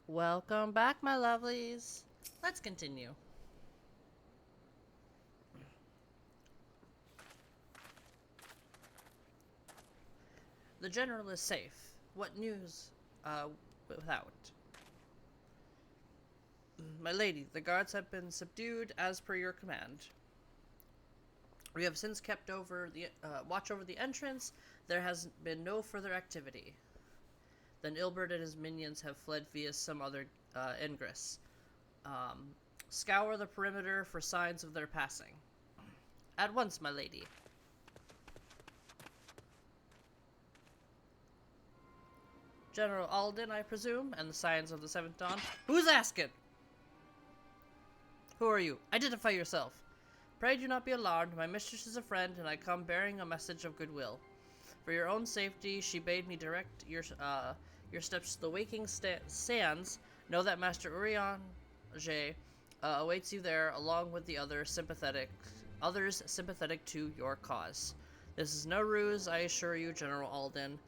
Welcome back, my lovelies. Let's continue. The general is safe. What news, without? My lady, the guards have been subdued as per your command. We have since kept watch over the entrance. There has been no further activity. Then Ilbert and his minions have fled via some other ingress. Scour the perimeter for signs of their passing. At once, my lady. General Alden, I presume, and the Scions of the Seventh Dawn. Who's asking? Who are you? Identify yourself. Pray do not be alarmed. My mistress is a friend, and I come bearing a message of goodwill. For your own safety, she bade me direct your steps to the waking sands. Know that Master Urian awaits you there, along with the others sympathetic to your cause. This is no ruse, I assure you, General Alden.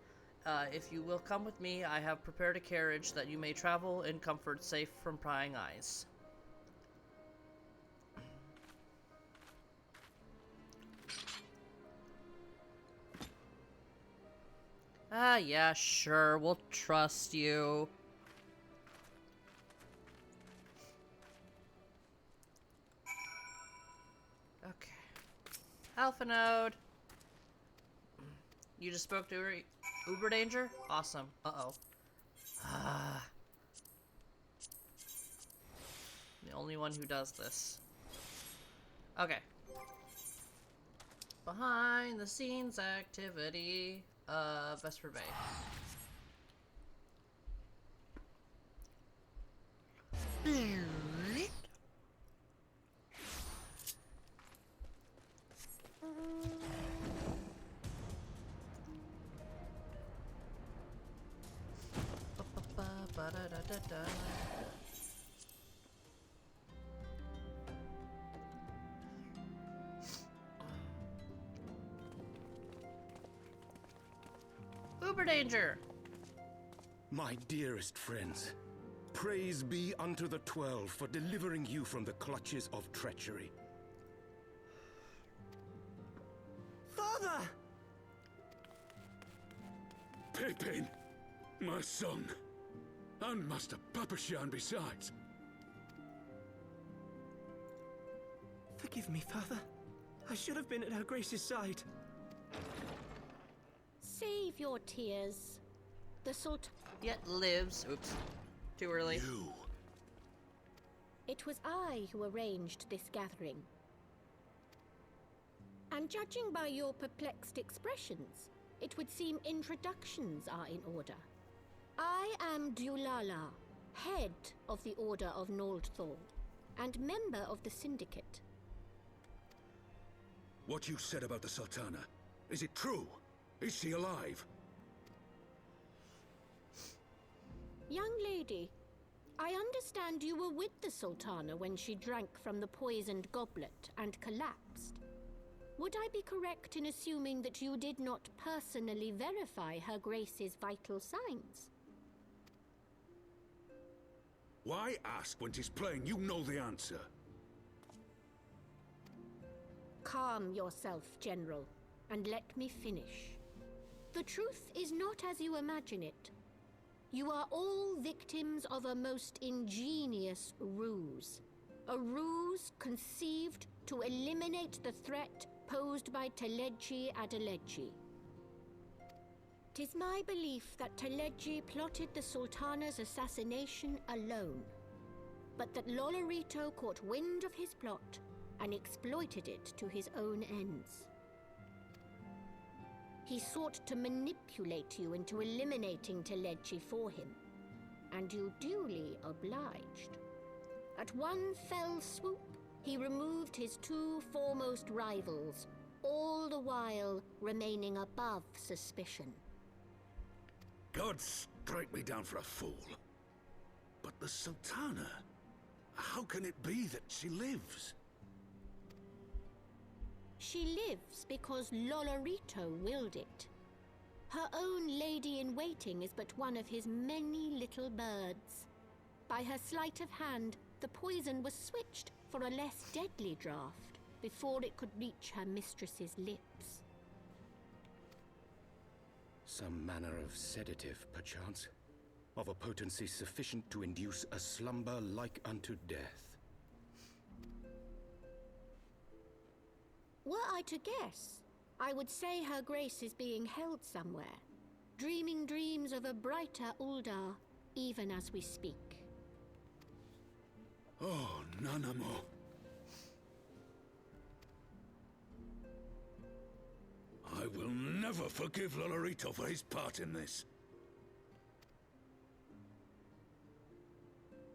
If you will come with me, I have prepared a carriage that you may travel in comfort, safe from prying eyes. Yeah, sure, we'll trust you. Okay. Alpha Node. You just spoke to Uber Danger? Awesome. Uh-oh. The only one who does this. Okay. Behind the scenes activity of Vesper Bay. Uber Danger! My dearest friends, praise be unto the 12 for delivering you from the clutches of treachery. Father! Pippin, my son, and Master Papashan besides. Forgive me, Father. I should have been at Her Grace's side. Save your tears. The Sultan... Yet lives. Oops. Too early. You. It was I who arranged this gathering. And judging by your perplexed expressions, it would seem introductions are in order. I am Dulala, head of the Order of Noldthor, and member of the Syndicate. What you said about the Sultana, is it true? Is she alive? Young lady, I understand you were with the Sultana when she drank from the poisoned goblet and collapsed. Would I be correct in assuming that you did not personally verify Her Grace's vital signs? Why ask when 'tis plain you know the answer? Calm yourself, General, and let me finish. The truth is not as you imagine it. You are all victims of a most ingenious ruse. A ruse conceived to eliminate the threat posed by Teleji Adeleji. 'Tis my belief that Teleji plotted the Sultana's assassination alone, but that Lolorito caught wind of his plot and exploited it to his own ends. He sought to manipulate you into eliminating Teleji for him, and you duly obliged. At one fell swoop, he removed his two foremost rivals, all the while remaining above suspicion. God strike me down for a fool. But the Sultana, how can it be that she lives? She lives because Lolorito willed it. Her own lady-in-waiting is but one of his many little birds. By her sleight of hand, the poison was switched for a less deadly draught before it could reach her mistress's lips. Some manner of sedative, perchance, of a potency sufficient to induce a slumber like unto death. Were I to guess, I would say her grace is being held somewhere, dreaming dreams of a brighter Uldar, even as we speak. Oh, Nanamo. I will never forgive Lolorito for his part in this.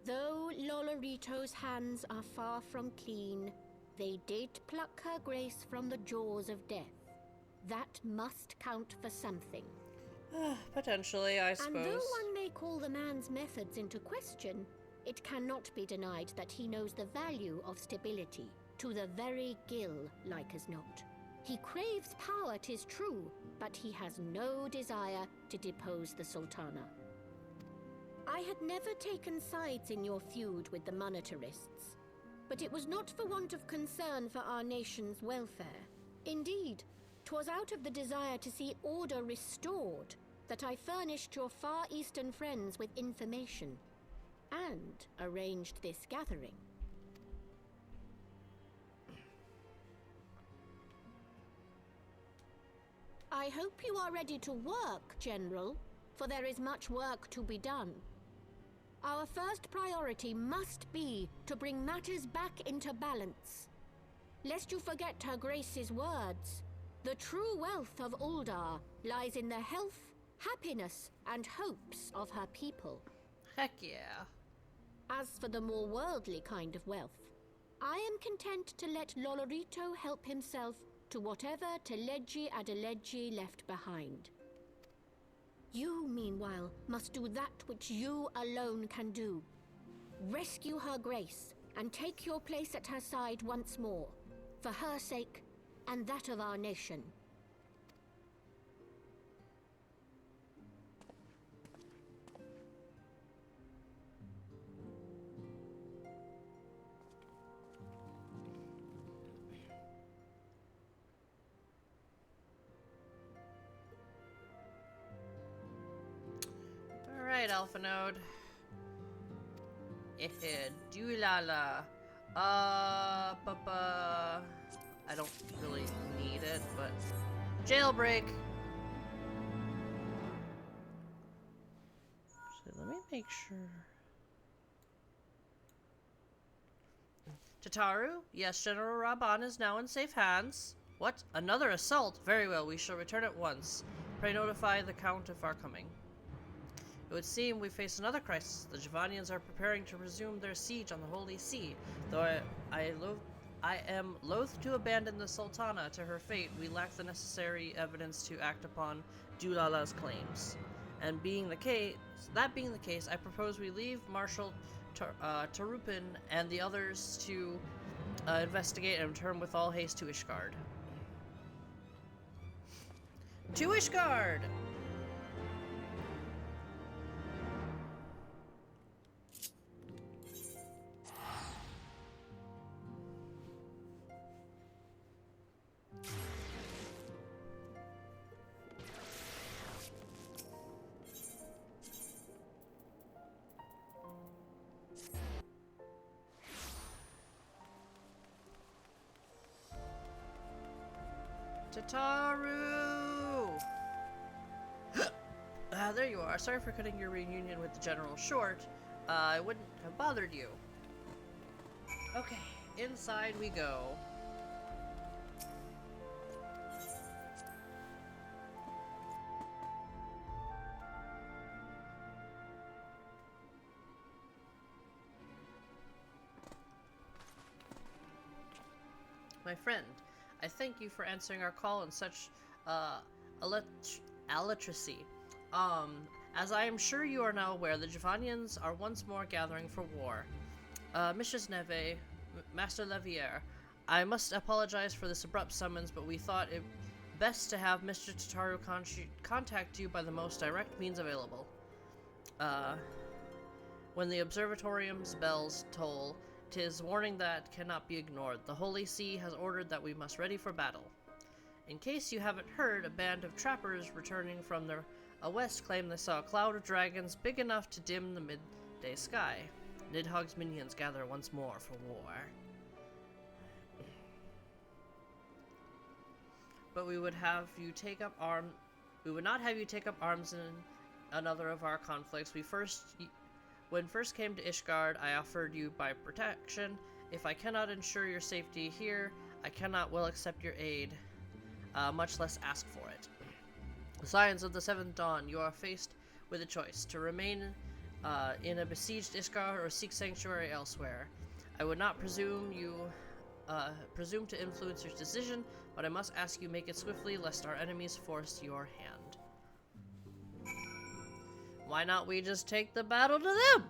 Though Lolorito's hands are far from clean, they did pluck her grace from the jaws of death. That must count for something. Potentially, I suppose. And though one may call the man's methods into question, it cannot be denied that he knows the value of stability, to the very gill, like as not. He craves power, 'tis true, but he has no desire to depose the Sultana. I had never taken sides in your feud with the monetarists, but it was not for want of concern for our nation's welfare. Indeed, 'twas out of the desire to see order restored that I furnished your Far Eastern friends with information, and arranged this gathering. I hope you are ready to work, General, for there is much work to be done. Our first priority must be to bring matters back into balance. Lest you forget Her Grace's words, the true wealth of Uldar lies in the health, happiness, and hopes of her people. Heck yeah. As for the more worldly kind of wealth, I am content to let Lolorito help himself to whatever Teleji Adeleji left behind. You, meanwhile, must do that which you alone can do. Rescue Her Grace and take your place at her side once more, for her sake and that of our nation. Alright, Alpha Node. Dulala. I don't really need it, but jailbreak. So let me make sure. Tataru? Yes, General Raban is now in safe hands. What? Another assault? Very well, we shall return at once. Pray notify the Count of our coming. It would seem we face another crisis. The Javanians are preparing to resume their siege on the Holy See. Though I am loath to abandon the Sultana to her fate, we lack the necessary evidence to act upon Dulala's claims. And that being the case, I propose we leave Marshal Tarupin and the others to investigate and return with all haste to Ishgard. To Ishgard! Tataru! There you are. Sorry for cutting your reunion with the General short. I wouldn't have bothered you. Okay, inside we go. My friend, I thank you for answering our call in such alacrity. As I am sure you are now aware, the Javanians are once more gathering for war. Mistress Neve, Master Levier, I must apologize for this abrupt summons, but we thought it best to have Mr. Tataru contact you by the most direct means available. When the observatorium's bells toll, 'tis warning that cannot be ignored. The Holy See has ordered that we must ready for battle. In case you haven't heard, a band of trappers returning from the west claim they saw a cloud of dragons big enough to dim the midday sky. Nidhogg's minions gather once more for war. But we would have you take up We would not have you take up arms in another of our conflicts. When first came to Ishgard, I offered you my protection. If I cannot ensure your safety here, I cannot well accept your aid, much less ask for it. Scions of the Seventh Dawn, you are faced with a choice: to remain in a besieged Ishgard or seek sanctuary elsewhere. I would not presume to influence your decision, but I must ask you make it swiftly, lest our enemies force your hand. Why not we just take the battle to them?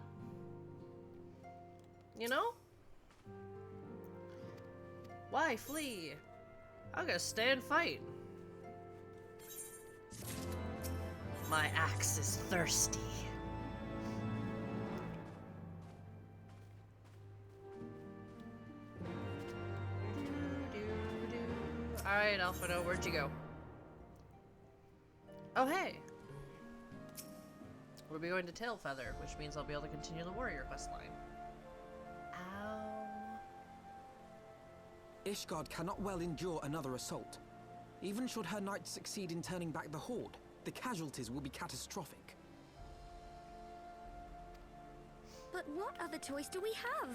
You know? Why flee? I'm gonna stay and fight. My axe is thirsty. Alright, Alphino, where'd you go? Oh, hey! We'll be going to Tailfeather, which means I'll be able to continue the warrior questline. Ow. Ishgard cannot well endure another assault. Even should her knights succeed in turning back the Horde, the casualties will be catastrophic. But what other choice do we have?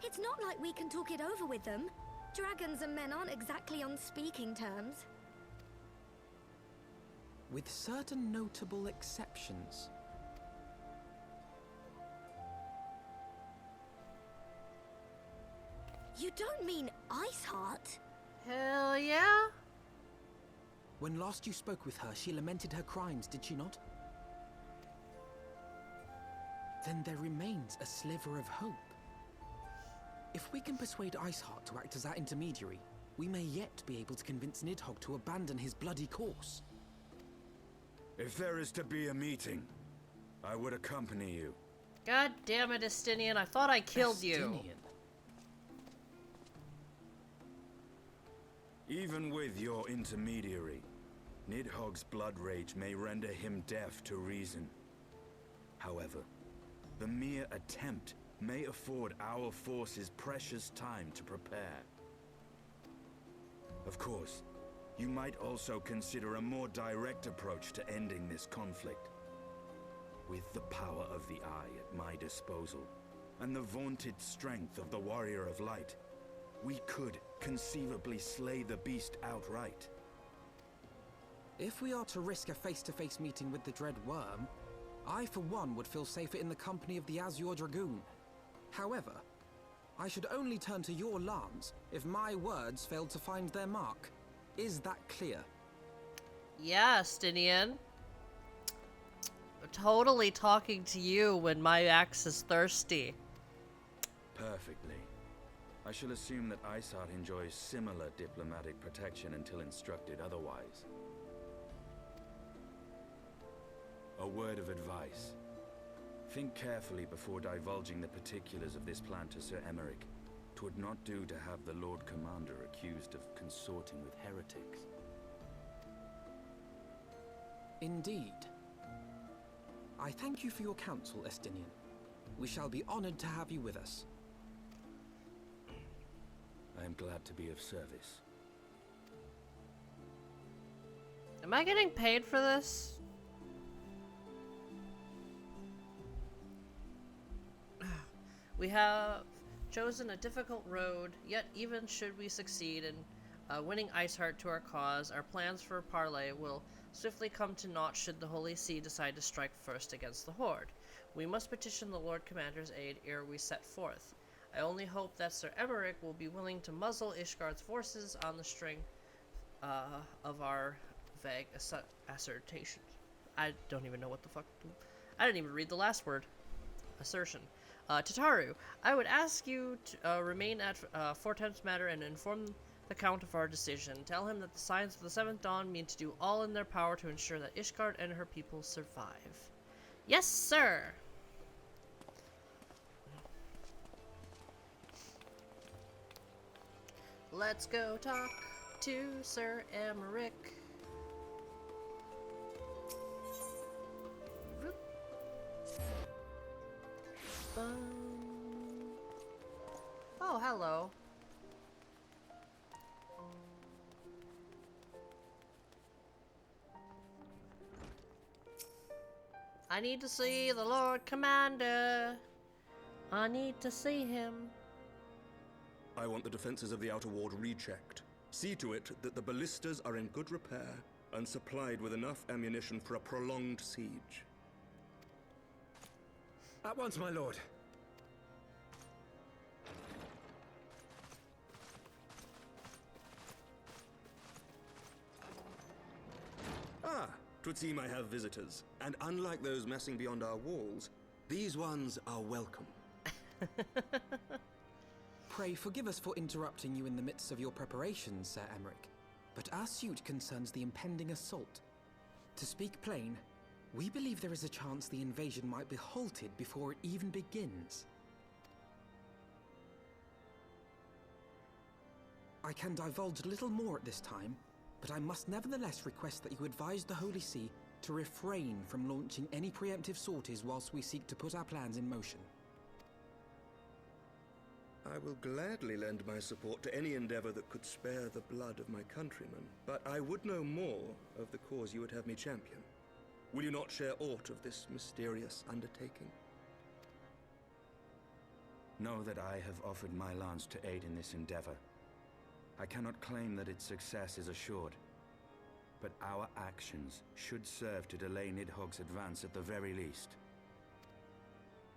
It's not like we can talk it over with them. Dragons and men aren't exactly on speaking terms. With certain notable exceptions. You don't mean Iceheart? Hell yeah! When last you spoke with her, she lamented her crimes, did she not? Then there remains a sliver of hope. If we can persuade Iceheart to act as our intermediary, we may yet be able to convince Nidhogg to abandon his bloody course. If there is to be a meeting, I would accompany you. God damn it, Estinian, I thought I killed you. Estinian. Even with your intermediary, Nidhogg's blood rage may render him deaf to reason. However, the mere attempt may afford our forces precious time to prepare. Of course, you might also consider a more direct approach to ending this conflict. With the power of the Eye at my disposal, and the vaunted strength of the Warrior of Light, we could conceivably slay the beast outright. If we are to risk a face-to-face meeting with the Dread Worm, I for one would feel safer in the company of the Azure Dragoon. However, I should only turn to your lance if my words failed to find their mark. Is that clear? Yeah, Estinian. Totally talking to you when my axe is thirsty. Perfectly. I shall assume that Iceheart enjoys similar diplomatic protection until instructed otherwise. A word of advice. Think carefully before divulging the particulars of this plan to Sir Emmerich. 'Twould not do to have the Lord Commander accused of consorting with heretics. Indeed. I thank you for your counsel, Estinian. We shall be honored to have you with us. I am glad to be of service. Am I getting paid for this? We have chosen a difficult road, yet even should we succeed in winning Iceheart to our cause, our plans for parley will swiftly come to naught should the Holy See decide to strike first against the Horde. We must petition the Lord Commander's aid ere we set forth. I only hope that Sir Emmerich will be willing to muzzle Ishgard's forces on the string of our vague assertions. I don't even know what the fuck. I didn't even read the last word. Assertion. Tataru, I would ask you to remain at Fort Temps Matter and inform the Count of our decision. Tell him that the Scions of the Seventh Dawn mean to do all in their power to ensure that Ishgard and her people survive. Yes, sir! Let's go talk to Sir Emmerich. Oh, hello. I need to see the Lord Commander. I need to see him. I want the defenses of the Outer Ward rechecked. See to it that the ballistas are in good repair and supplied with enough ammunition for a prolonged siege. At once, my lord. Ah, 'twould seem I have visitors. And unlike those messing beyond our walls, these ones are welcome. Pray forgive us for interrupting you in the midst of your preparations, Sir Emmerich, but our suit concerns the impending assault. To speak plain, we believe there is a chance the invasion might be halted before it even begins. I can divulge little more at this time, but I must nevertheless request that you advise the Holy See to refrain from launching any preemptive sorties whilst we seek to put our plans in motion. I will gladly lend my support to any endeavor that could spare the blood of my countrymen, but I would know more of the cause you would have me champion. Will you not share aught of this mysterious undertaking? Know that I have offered my lance to aid in this endeavor. I cannot claim that its success is assured, but our actions should serve to delay Nidhogg's advance at the very least.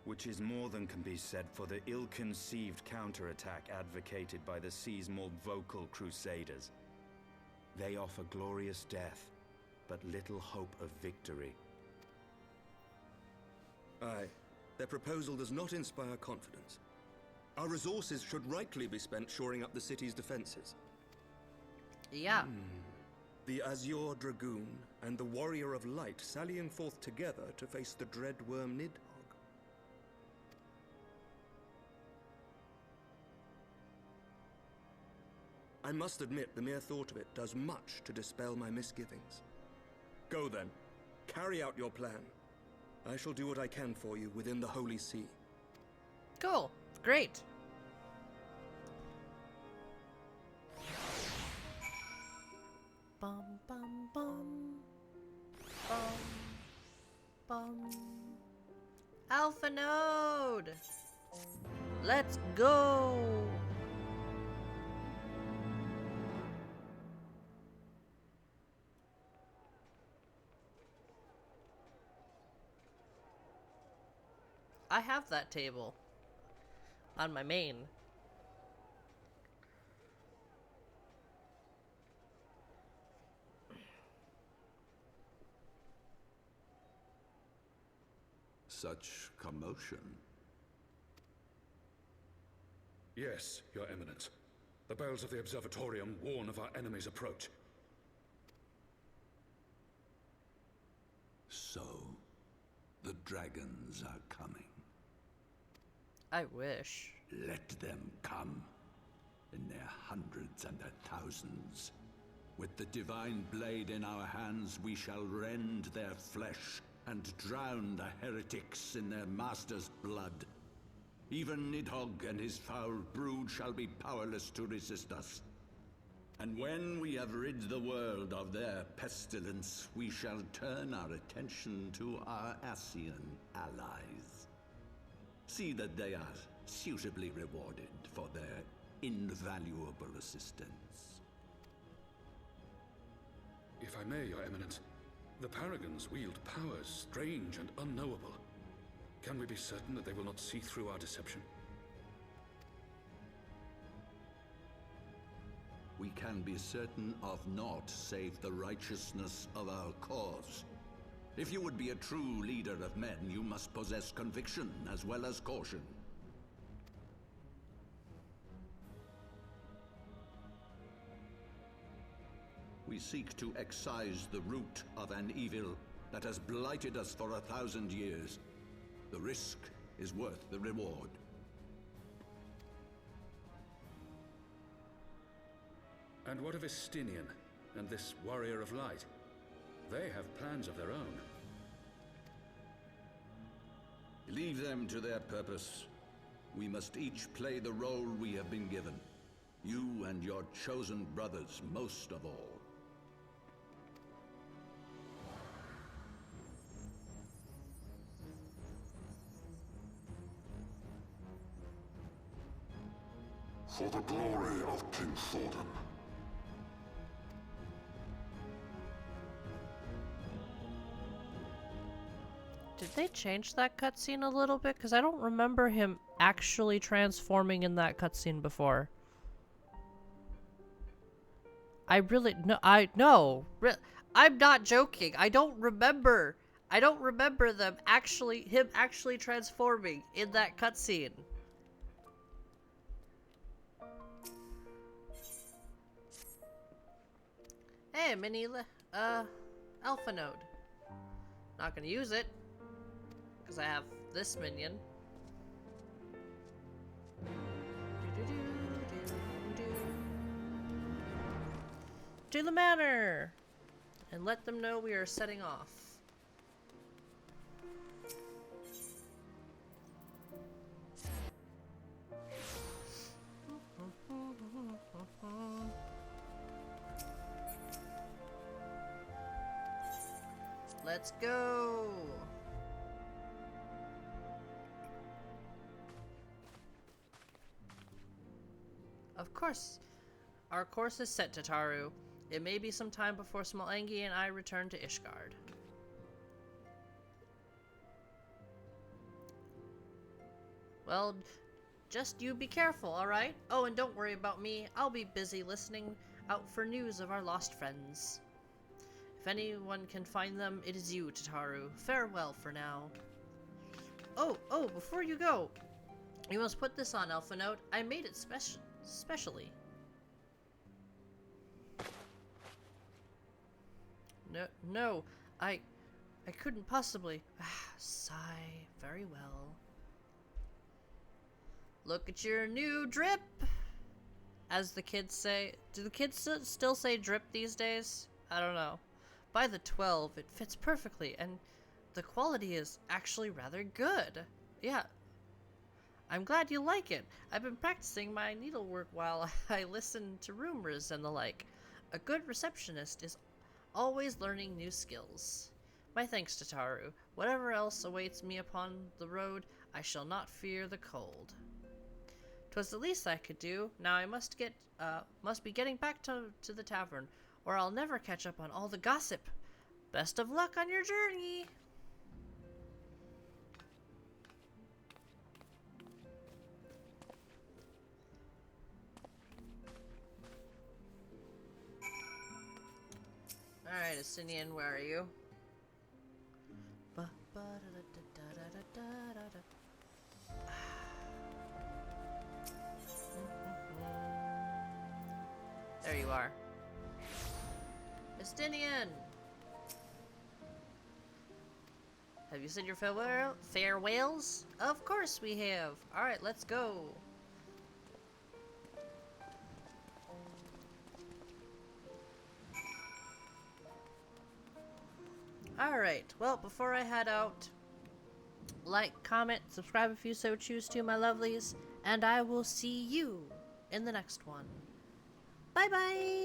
Which is more than can be said for the ill-conceived counterattack advocated by the Smol vocal crusaders. They offer glorious death, but little hope of victory. Aye, their proposal does not inspire confidence. Our resources should rightly be spent shoring up the city's defenses. Yeah. The Azure Dragoon and the Warrior of Light sallying forth together to face the dread worm Nidhogg. I must admit the mere thought of it does much to dispel my misgivings. Go then, carry out your plan. I shall do what I can for you within the Holy See. Cool. Great. Bum bum bum. Bum bum. Alpha node. Let's go. I have that table on my main. Such commotion. Yes, Your Eminence. The bells of the Observatorium warn of our enemy's approach. So, the dragons are coming. I wish. Let them come, in their hundreds and their thousands. With the divine blade in our hands, we shall rend their flesh and drown the heretics in their master's blood. Even Nidhogg and his foul brood shall be powerless to resist us. And when we have rid the world of their pestilence, we shall turn our attention to our Ascian allies. See that they are suitably rewarded for their invaluable assistance. If I may, Your Eminence, the Paragons wield powers strange and unknowable. Can we be certain that they will not see through our deception? We can be certain of naught save the righteousness of our cause. If you would be a true leader of men, you must possess conviction as well as caution. We seek to excise the root of an evil that has blighted us for 1,000 years. The risk is worth the reward. And what of Estinian and this warrior of light? They have plans of their own. Leave them to their purpose. We must each play the role we have been given. You and your chosen brothers most of all. For the glory of King Thordan. Did they change that cutscene a little bit? Because I don't remember him actually transforming in that cutscene before. I'm not joking. I don't remember him actually transforming in that cutscene. Hey, alpha node. Not gonna use it, because I have this minion. To the manor! And let them know we are setting off. Let's go! Of course. Our course is set, Tataru. It may be some time before Smol Angy and I return to Ishgard. Well, just you be careful, alright? Oh, and don't worry about me. I'll be busy listening out for news of our lost friends. If anyone can find them, it is you, Tataru. Farewell for now. Oh, before you go, you must put this on, Alpha Note. I made it specially. No, I couldn't possibly. Sigh. Very well. Look at your new drip! As the kids say. Do the kids still say drip these days? I don't know. By the 12, it fits perfectly, and the quality is actually rather good. Yeah. I'm glad you like it. I've been practicing my needlework while I listen to rumors and the like. A good receptionist is always learning new skills. My thanks, Tataru. Whatever else awaits me upon the road, I shall not fear the cold. 'Twas the least I could do. Now I must be getting back to the tavern, or I'll never catch up on all the gossip. Best of luck on your journey! Alright, Estinian, where are you? There you are. Estinian! Have you said your farewells? Of course we have. Alright, let's go. Alright, well, before I head out, like, comment, subscribe if you so choose to, my lovelies, and I will see you in the next one. Bye-bye!